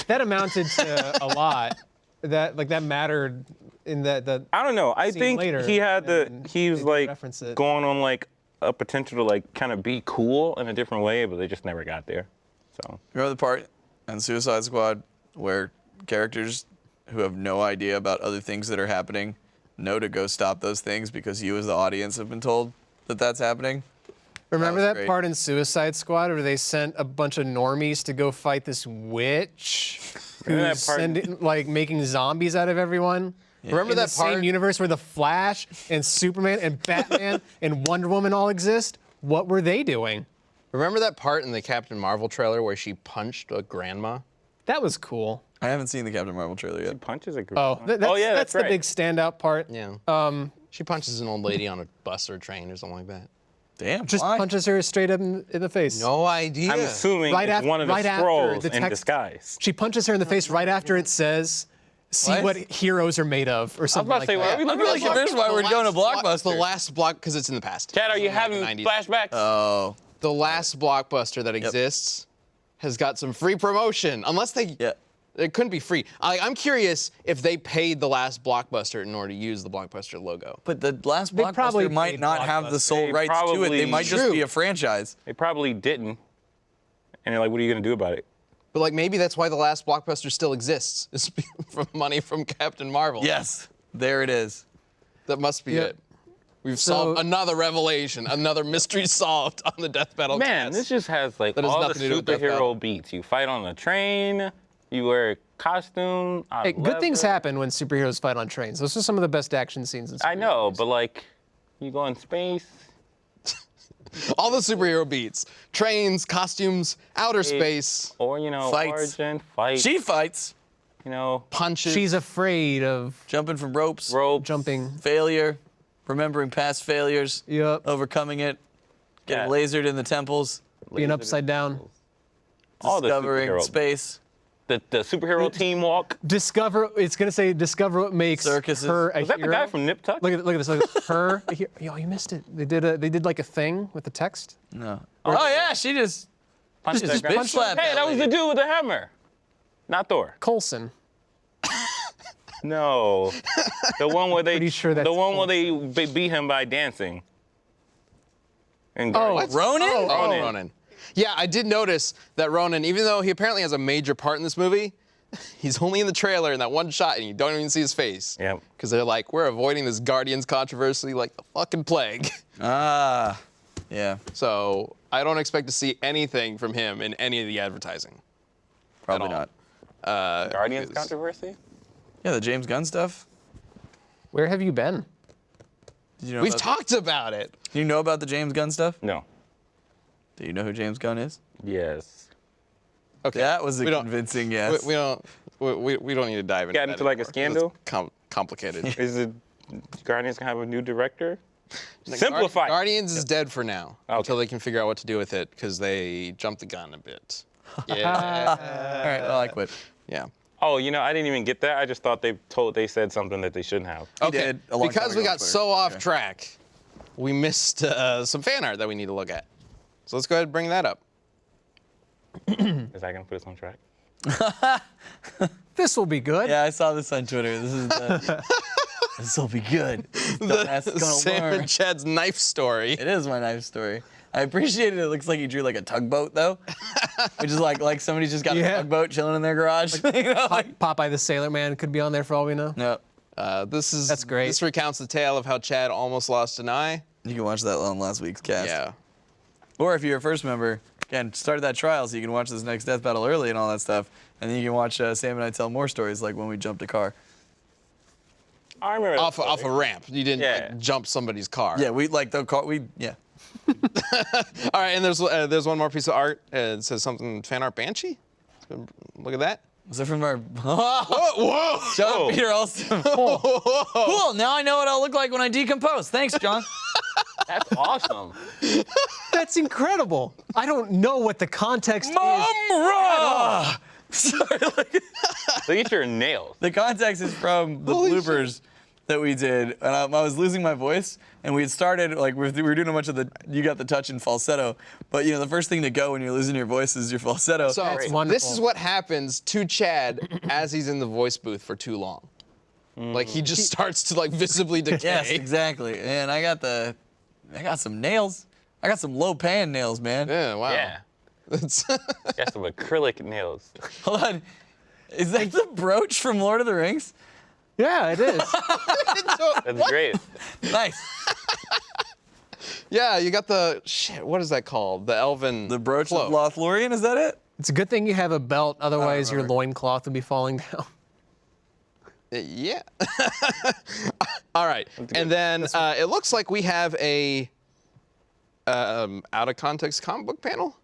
That amounted to a lot. That mattered in that. I don't know. I Scene think later, he had and he was they like reference it. going on like a potential to like kind of be cool in a different way, but they just never got there. So Remember the part in Suicide Squad where characters who have no idea about other things that are happening know to go stop those things because you as the audience have been told that that's happening. Remember was that great. part in Suicide Squad where they sent a bunch of normies to go fight this witch Remember who's that part? like making zombies out of everyone? Remember In that the part? same universe where the Flash and Superman and Batman and Wonder Woman all exist? What were they doing? Remember that part in the Captain Marvel trailer where she punched a grandma? That was cool. I haven't seen the Captain Marvel trailer yet. Punches a group. Oh, yeah, that's the right. big standout part. Yeah. She punches an old lady on a bus or a train or something like that. Damn, Just why? punches her straight up in the face. No idea. I'm assuming Right it's after- one of the right after scrolls the in text- disguise. She punches her in the face right after it says, "See What? what heroes are made of," or I was something about to like say, why that. are we I'm looking really at confused why we're going to Blockbuster. The last block, because it's in the past. Chad, are you It's in, having like, the 90s. flashbacks? Oh, The last blockbuster that exists has got some free promotion. Unless they, yeah. it couldn't be free. I'm curious if they paid the last blockbuster in order to use the blockbuster logo. But the last They probably Blockbuster might paid not have the Blockbuster. sole They rights to it. They probably- might just True. be a franchise. They probably didn't. And they're like, what are you going to do about it? But like maybe that's why the last blockbuster still exists. Is from money from Captain Marvel. Yes, there it is. That must be Yeah. it. We've So- solved another revelation, another mystery solved on the Death Battle. Man, cast. this just has like That has all the nothing to do with Death Battle. superhero beats. You fight on a train, you wear a costume. Hey, good things happen when superheroes fight on trains. Those are some of the best action scenes in I know, superhero but like, you go in space. all the superhero beats: trains, costumes, outer space, Or, you know, Fights. origin, fight, She fights, you know, punches. She's afraid of jumping from ropes, ropes. jumping. failure, remembering past failures, Yep. overcoming it, getting Yeah. lasered in the temples, Being upside down. All the discovering superhero- space. The superhero team walk. Discover. It's gonna say discover what makes Circuses. her a Was that the hero. guy from Nip Tuck? Look at this. Look at her. Yo, you missed it. They did like a thing with the text. No. Oh yeah, she just Punch that just guy. bitch slapped. Hey, that was the lady. dude with the hammer. Not Thor. Coulson. No. The one where they Pretty sure that's the one where they beat him by dancing. And Oh, Guardians. Ronan? Oh, Ronan. Ronan. Yeah, I did notice that Ronan, even though he apparently has a major part in this movie, he's only in the trailer in that one shot, and you don't even see his face. Yep. Because they're like, we're avoiding this Guardians controversy like the fucking plague. Ah, yeah, So I don't expect to see anything from him in any of the advertising. probably all. not. Guardians because- controversy? Yeah, the James Gunn stuff. Where have you been? Did you know We've about, talked about it. Do you know about the James Gunn stuff? No. Do you know who James Gunn is? Yes. Okay. That was a We don't- convincing yes. We don't need to dive into Got that into, like, a anymore, 'cause scandal? It's complicated. Is it Guardians gonna have a new director? Simplify. Guardians is dead for now Okay. until they can figure out what to do with it because they jumped the gun a bit. Yeah. All right, well, I quit. Yeah. Oh, you know, I didn't even get that. I just thought they said something that they shouldn't have. He did a long time Because we ago on got Twitter. so off Yeah. track, we missed some fan art that we need to look at. So let's go ahead and bring that up. Is that gonna put us on track? This will be good. Yeah, I saw this on Twitter. This is this will be good. That's gonna Sam learn. and Chad's knife story. It is my knife story. I appreciate it. It looks like he drew like a tugboat though, which is like somebody's just got a Yeah. tugboat chilling in their garage. You know, like- Popeye the Sailor Man could be on there for all we know. no, That's great. This recounts the tale of how Chad almost lost an eye. you can watch that on last week's cast. Yeah. Or if you're a first member, again, start that trial so you can watch this next death battle early and all that stuff, and then you can watch Sam and I tell more stories like when we jumped a car. I remember. Off that a story. ramp. You didn't Yeah. like, jump somebody's car. Yeah, we like the car. Yeah. All right, and there's one more piece of art. It says something fan art Banshee. Look at that. Was it from our? Whoa! John Peter Alston. Cool. Now I know what I'll look like when I decompose. Thanks, John. That's awesome. That's incredible. I don't know what the context is. Mumra! Sorry, like, Look at your nails. the context is from the Holy bloopers that we did, and I was losing my voice, and we had started like we were doing a bunch of the you got the touch and falsetto, but you know the first thing to go when you're losing your voice is your falsetto. So That's this wonderful. is what happens to Chad as he's in the voice booth for too long. Like he just starts to like visibly decay. yes, exactly. And I got some nails. I got some low pan nails, man. Yeah, wow. Yeah. That's Got some acrylic nails. Hold on. Is that the brooch from Lord of the Rings? Yeah, it is. That's great. Nice. Yeah, you got the shit. What is that called? The elven. The brooch cloak. of Lothlorien, is that it? It's a good thing you have a belt, otherwise your remember. loincloth would be falling down. Yeah. All right. And then it looks like we have a out of context comic book panel.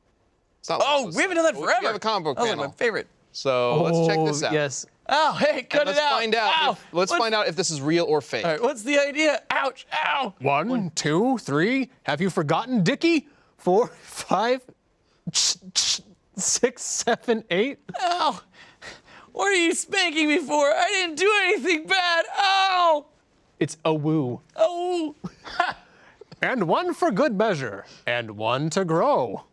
It's not Oh, we haven't done that forever. We have a comic book That was panel. like my favorite. So let's check this out. Yes. Oh, hey, cut And it let's out. find out. Ow. Let's find out if this is real or fake. All right, what's the idea? Ouch, ow. 1, 2, 3. Have you forgotten Dickie? 4, 5, 6, 7, 8. Ow. What are you spanking me for? I didn't do anything bad. Ow. It's a woo. Oh. And 1 for good measure, and 1 to grow.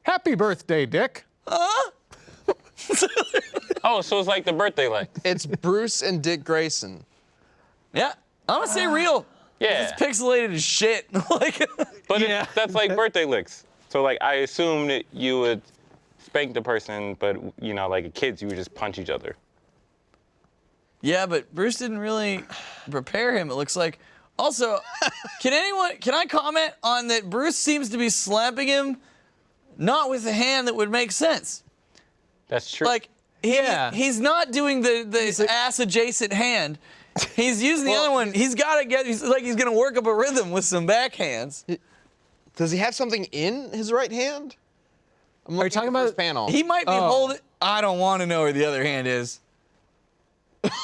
Happy birthday, Dick. Oh, so it's like the birthday light. It's Bruce and Dick Grayson. Yeah, I'm gonna say real. Yeah. It's pixelated as shit. Like, But Yeah. that's like birthday licks. So like I assume that you would spank the person, but you know, like kids, you would just punch each other. yeah, but Bruce didn't really prepare him, it looks like. Also, can I comment on that Bruce seems to be slapping him not with a hand that would make sense. That's true. Like, he's not doing the ass adjacent hand. He's using the other one. He's gonna work up a rhythm with some backhands. Does he have something in his right hand? I'm Are you talking about this panel? He might be holding. I don't want to know where the other hand is.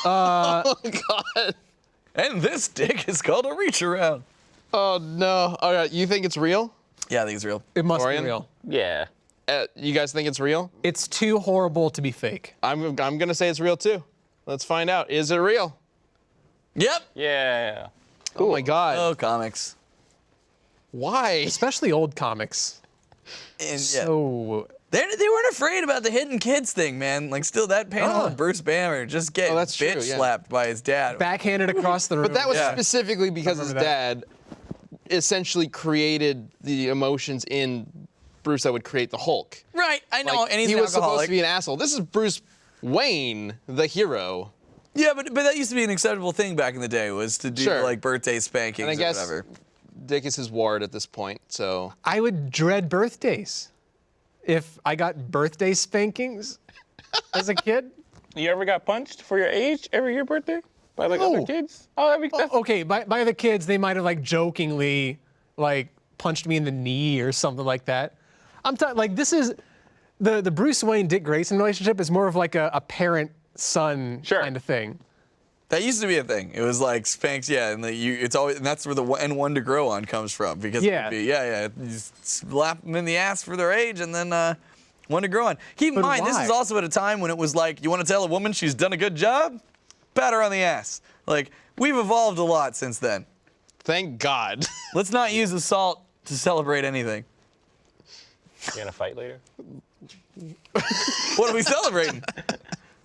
Oh God. And this stick is called a reach around. Oh no. All right. You think it's real? Yeah, I think it's real. It must Dorian? be real. yeah. You guys think it's real? It's too horrible to be fake. I'm gonna say it's real too. Let's find out. Is it real? Yep. Yeah. Oh my God. Oh, comics. Why? Especially old comics. And, yeah. So They weren't afraid about the hidden kids thing, man. Like, still, that panel of Bruce Banner just getting that's true, bitch yeah. slapped by his dad. backhanded across the room. But that was Yeah. specifically because his remember dad essentially created the emotions in Bruce that would create the Hulk. Right, I know, Like, and he's he an was supposed alcoholic. to be an asshole. This is Bruce Wayne, the hero. Yeah, but that used to be an acceptable thing back in the day, was to do Sure. like birthday spankings And I or guess whatever. Dick is his ward at this point, so. I would dread birthdays if I got birthday spankings as a kid. You ever got punched for your age every your birthday by like No. other kids? Oh, that's Okay, by the kids, they might have like jokingly like punched me in the knee or something like that. I'm talking like this is the Bruce Wayne Dick Grayson relationship is more of like a parent-son Sure. kind of thing. That used to be a thing. It was like spanks, yeah, and it's always, and that's where the N1 to grow on comes from, because it Yeah. would be, you just slap them in the ass for their age, and then one to grow on. Keep in But mind, this why? is also at a time when it was like, you want to tell a woman she's done a good job? Pat her on the ass. Like, we've evolved a lot since then. Thank God. Let's not use assault to celebrate anything. You gonna fight later? What are we celebrating?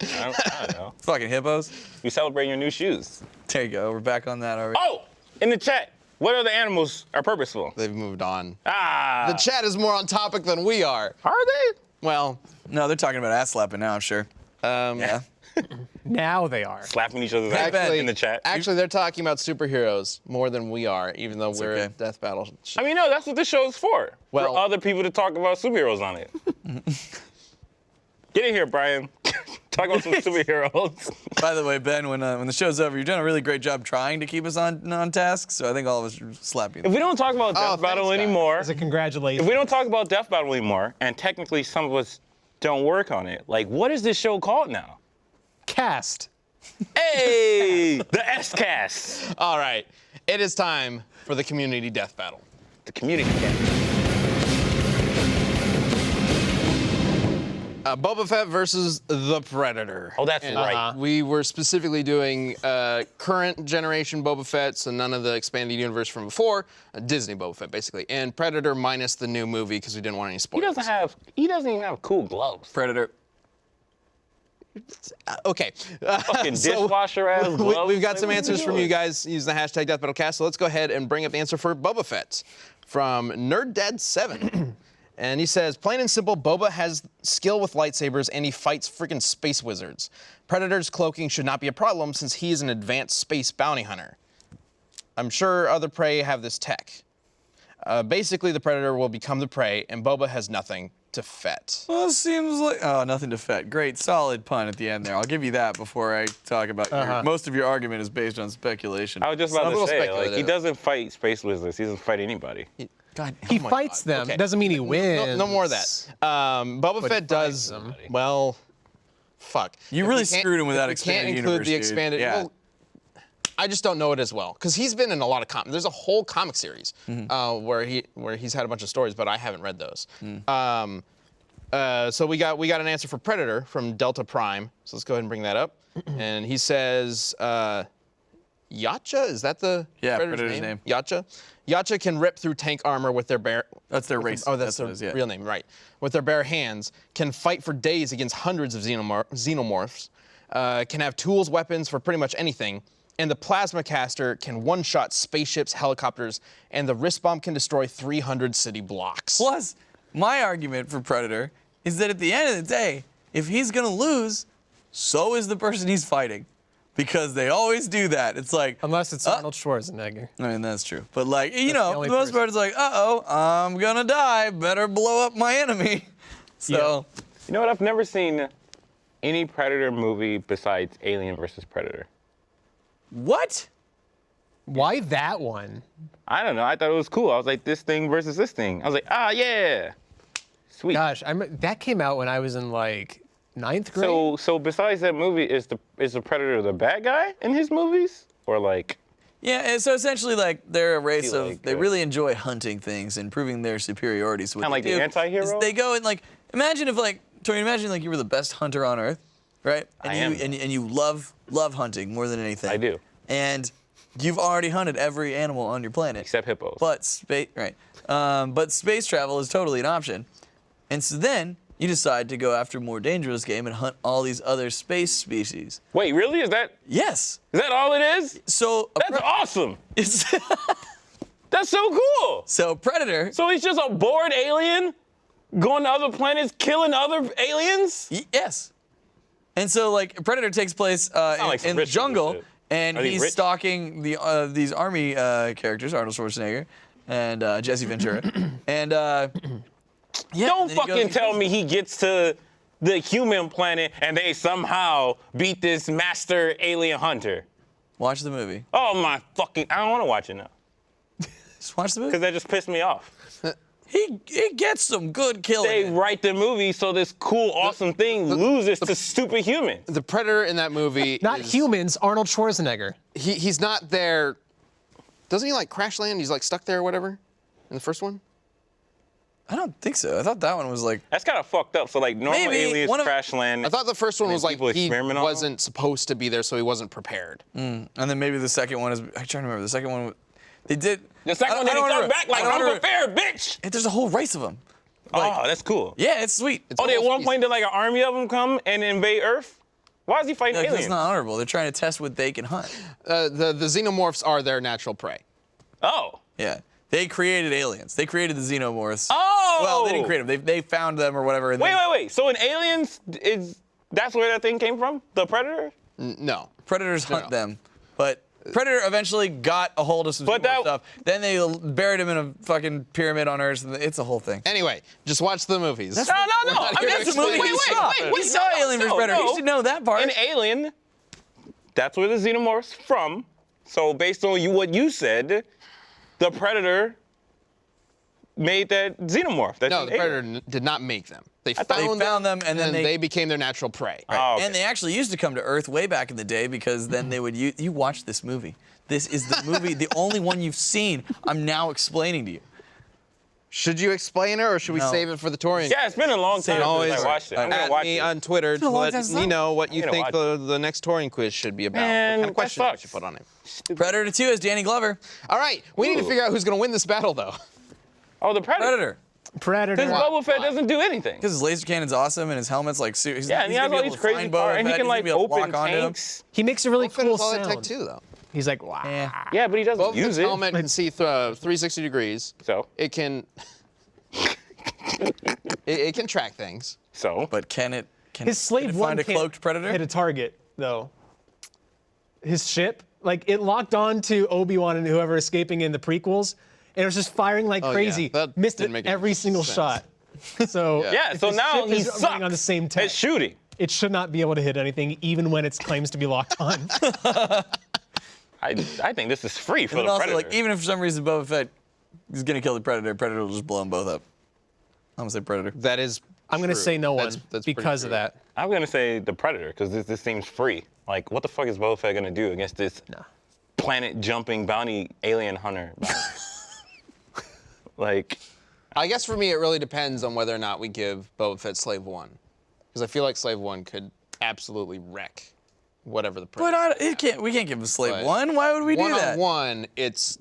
I don't know. Fucking hippos. You celebrating your new shoes. There you go. We're back on that already. Oh, in the chat, what other animals are purposeful? They've moved on. Ah. The chat is more on topic than we are. Are they? Well, No, they're talking about ass slapping now, I'm sure. yeah. Now they are. Slapping each other's ass Actually, in the chat. Actually, they're talking about superheroes more than we are, even though we're okay. at Death Battle. I mean, no, that's what this show's for. Well- For other people to talk about superheroes on it. Get in here, Brian. Talk about some superheroes. By the way, Ben, when the show's over, you've done a really great job trying to keep us on task. So I think all of us should slap you. If we don't talk about Death Battle thanks, guys. anymore, As a congratulations. if we don't talk about Death Battle anymore, and technically some of us don't work on it, like, what is this show called now? Cast. Hey, the S-Cast, All right, it is time for the community death battle. the community cast. Boba Fett versus the Predator. Oh, that's And, right. We were specifically doing current generation Boba Fett, so none of the expanded universe from before. Disney Boba Fett, basically, and Predator minus the new movie because we didn't want any He spoilers. doesn't even have cool gloves. Predator. Okay. Fucking So, dishwasher ass gloves. We've got some Like, what answers you from you doing? guys using the hashtag DeathBattleCast, so let's go ahead and bring up the answer for Boba Fett from NerdDad7. And he says, plain and simple, Boba has skill with lightsabers and he fights freaking space wizards. Predator's cloaking should not be a problem since he is an advanced space bounty hunter. I'm sure other prey have this tech. Basically, the Predator will become the prey and Boba has nothing to fet. Well, it seems like, oh, nothing to fet. Great, solid pun at the end there. I'll give you that before I talk about most of your argument is based on speculation. I was just about to say, like, he speculative. doesn't fight space wizards. He doesn't fight anybody. God, He fights them. Okay. Doesn't mean he wins. No more of that. Boba Fett does, well, fuck. You If really we can't- screwed him with if that we expanded can't include universe, the dude. expanded. Yeah. Well, I just don't know it as well because he's been in a lot of there's a whole comic series where he's had a bunch of stories, but I haven't read those. So we got an answer for Predator from Delta Prime. So let's go ahead and bring that up. And he says, Yacha, is that the Predator's name. Yacha. Yacha can rip through tank armor with their bare. That's their race. Oh, that's what their it is, yeah. real name, right? With their bare hands, can fight for days against hundreds of xenomorphs. Can have tools, weapons for pretty much anything. And the plasma caster can one-shot spaceships, helicopters, and the wrist bomb can destroy 300 city blocks. Plus, my argument for Predator is that at the end of the day, if he's gonna lose, so is the person he's fighting. Because they always do that. It's like, Unless it's Arnold Schwarzenegger. I mean, that's true. But like, you the know, for only the most person. part, it's like, uh-oh, I'm gonna die. Better blow up my enemy. So, You know what? I've never seen any Predator movie besides Alien versus Predator. what? Why that one? I don't know. I thought it was cool. I was like, this thing versus this thing. I was like, ah, yeah. Sweet. Gosh, that came out when I was in like 9th grade. So besides that movie, is the Predator the bad guy in his movies? Or like, Yeah, and so essentially, like, they're a race Feel of, like, they really enjoy hunting things and proving their superiority. So what Kinda like they the do anti-hero? is they go and, like, imagine if, like, Tori, imagine, like, you were the best hunter on Earth, right? And I you, am. And you love hunting more than anything. I do. And you've already hunted every animal on your planet. Except hippos. But space, right? But space travel is totally an option. And so then you decide to go after a more dangerous game and hunt all these other space species. Wait, really? Is that all it is? So That's awesome. it's That's so cool. so Predator. So he's just a bored alien going to other planets, killing other aliens? Yes. And so, like, Predator takes place like in the rich jungle, shit. and Are they he's rich? stalking these army characters, Arnold Schwarzenegger and Jesse Ventura. And yeah, Don't and then he fucking goes- tell me he gets to the human planet and they somehow beat this master alien hunter. Watch the movie. Oh my fucking, I don't want to watch it now. Just watch the movie. Because that just pissed me off. He gets some good killing. They in. write the movie so this cool, awesome thing loses to stupid humans. The Predator in that movie Not is, humans, Arnold Schwarzenegger. He's not there. Doesn't he like crash land? He's like stuck there or whatever in the first one? I don't think so. I thought that one was like. That's kind of fucked up. So like normal Maybe aliens one of- crash land. I thought the first one And was like people he experiment on him? wasn't supposed to be there, so he wasn't prepared. And then maybe the second one is. I'm trying to remember. The second one, they did. the second one, I they don't come remember. back like I don't I'm remember. prepared, bitch. There's a whole race of them. Oh, that's cool. Yeah, it's sweet. It's Oh, they at almost one easy. point did like an army of them come and invade Earth? Why is he fighting Like, aliens? that's not honorable. They're trying to test what they can hunt. The xenomorphs are their natural prey. Oh. Yeah. They created aliens. They created the xenomorphs. Oh! Well, they didn't create them. They found them or whatever. And Wait. So in Aliens, that's where that thing came from? The Predator? No. Predators hunt no. them. But Predator eventually got a hold of some But xenomorph that- stuff. Then they buried him in a fucking pyramid on Earth. And it's a whole thing. Anyway, just watch the movies. No. not I here mean, to that's a explain movie it. you saw. We saw Alien vs. Predator. You should know that part. In Alien, that's where the xenomorph's from. So based on what you said, the Predator made that xenomorph. That's No, in the Alien. Predator did not make them. They thought they found them and then they- became their natural prey. Oh, okay. And they actually used to come to Earth way back in the day because then they would you watch this movie. This is the movie, the only one you've seen. I'm now explaining to you. Should you explain it or should we No. save it for the Torian? Yeah, it's been a long time Always since I watched it. I'm gonna at watch me it. on Twitter to a long let time since me know what you I'm think gonna the next Torian quiz should be about. Man, what kind of that questions we sucks. should put on it. Predator 2 is Danny Glover. All right, we need to Ooh. figure out who's going to win this battle, though. Oh, the Predator. Predator. Predator. Because Boba Fett doesn't do anything. Because his laser cannon's awesome and his helmet's like he's, Yeah, and he he's has gonna all be these able to crazy find power, Boba and he Fett, can he's like gonna be able to open lock onto him. tanks. He makes a really Boba Fett cool has all that tech sound. too, though. He's like, wow. Yeah. Yeah, but he doesn't Boba use Fett's it. helmet can see 360 degrees. So It can. It can track things. So, But can it? Can His it slave one find a can't cloaked predator? hit a target though. His ship, like it locked on to Obi-Wan and whoever escaping in the prequels, and it was just firing like Oh, yeah. crazy. That Missed didn't it make every any single sense. shot. So yeah, if so his now ship he is sucks running on the same tech. at shooting. It should not be able to hit anything, even when it claims to be locked on. I think this is free for And the also, Predator. like, even if for some reason Boba Fett is gonna kill the Predator, Predator will just blow them both up. I'm gonna say Predator. That is. I'm gonna true. say no one That's pretty because of true. that. I'm gonna say the Predator because this seems free. Like, what the fuck is Boba Fett gonna do against this planet-jumping bounty alien hunter? Like, I guess for me, it really depends on whether or not we give Boba Fett Slave 1. Because I feel like Slave 1 could absolutely wreck whatever the But we can't give him Slave But 1. Why would we do that? One-on-one, it's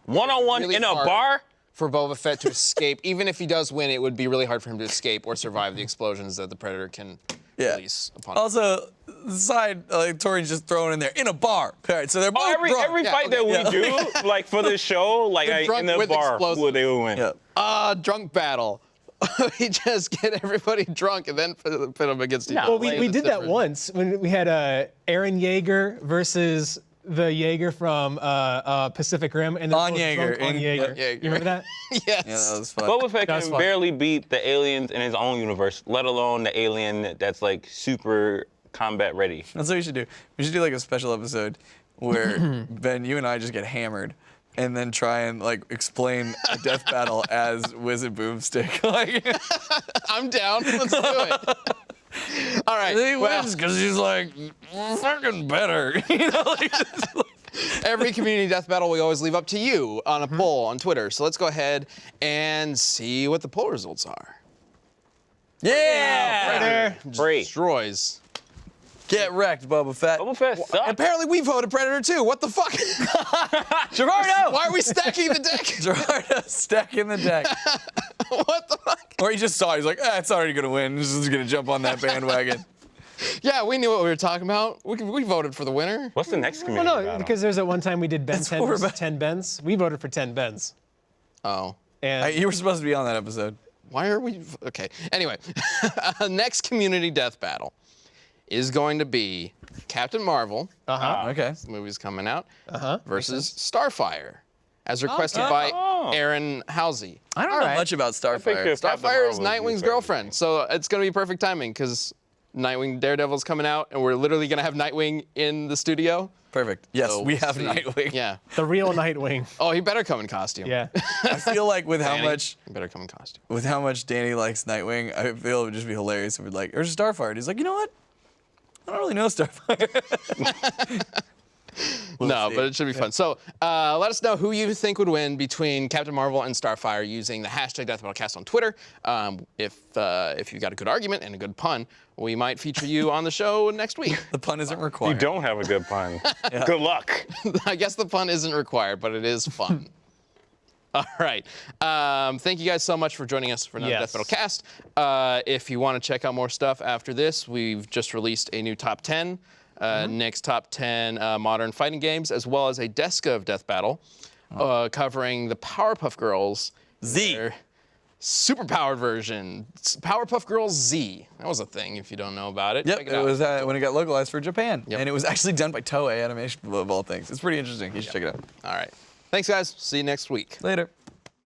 one-on-one really in a hard bar? for Boba Fett to escape. Even if he does win, it would be really hard for him to escape or survive the explosions that the Predator can release upon him. Also, the side, Tori's just throwing in there in a bar. All right, so they're both drunk. Every Yeah, fight okay. that we do, like for this show, like They're drunk in the with bar, explosives. they will win. Yeah. Drunk battle. We just get everybody drunk and then pit them against each other. Well, we did that once when we had Aaron Yeager versus the Yeager from Pacific Rim, and they're On both Yeager, drunk on and- Yeager. Yeager. You remember that? Yes. Yeah, that was fun. Boba Fett That was can fun. barely beat the aliens in his own universe, let alone the alien that's like super combat ready. That's what we should do. We should do like a special episode where Ben, you and I just get hammered, and then try and like explain a death battle as Wizard Boomstick. Like, I'm down. Let's do it. All right. he well, wins because he's like fucking better. You know, like, every community death battle we always leave up to you on a poll on Twitter. So let's go ahead and see what the poll results are. yeah. Predator. Free. Destroys. Get wrecked, Boba Fett. Boba Fett sucks. Apparently we voted Predator too. What the fuck? Gerardo. Why are we stacking the deck? Gerardo stacking the deck. What the fuck? Or he just saw it. He's like, it's already gonna win. This is gonna jump on that bandwagon. Yeah, we knew what we were talking about. We voted for the winner. What's the next community Well, no, battle? because there's that one time we did Ben That's 10 what we're versus about. 10 Bens. We voted for 10 Bens. Oh. And You were supposed to be on that episode. Why are we? Okay. Anyway, next community death battle is going to be Captain Marvel. Okay. The movie's coming out. Versus Starfire, as requested by Aaron Halsey. I don't know right. much about Starfire. if Captain Starfire is Marvel Nightwing's used girlfriend, so it's going to be perfect timing because Nightwing Daredevil's coming out, and we're literally going to have Nightwing in the studio. Perfect. Yes, So we have see. Nightwing. Yeah. the real Nightwing. Oh, he better come in costume. Yeah. I feel like with how Danny, much he better come in costume. Danny likes Nightwing, I feel it would just be hilarious if we'd like, or Starfire. And he's like, you know what? I don't really know Starfire. No, see. but it should be fun. So let us know who you think would win between Captain Marvel and Starfire using the hashtag DeathBattleCast on Twitter. If you got a good argument and a good pun, we might feature you on the show next week. The pun isn't You required. don't have a good pun. Good luck. I guess the pun isn't required, but it is fun. All right. Thank you guys so much for joining us for another Yes. Death Battle Cast. If you want to check out more stuff after this, we've just released a new top 10. Next top 10 modern fighting games, as well as a Deska of Death Battle, covering the Powerpuff Girls. Z. Their super-powered version, Powerpuff Girls Z. That was a thing if you don't know about it. Yep, Check it out. was when it got localized for Japan. Yep. And it was actually done by Toei Animation, of all things. It's pretty interesting. You should check it out. All right. Thanks, guys. See you next week. Later.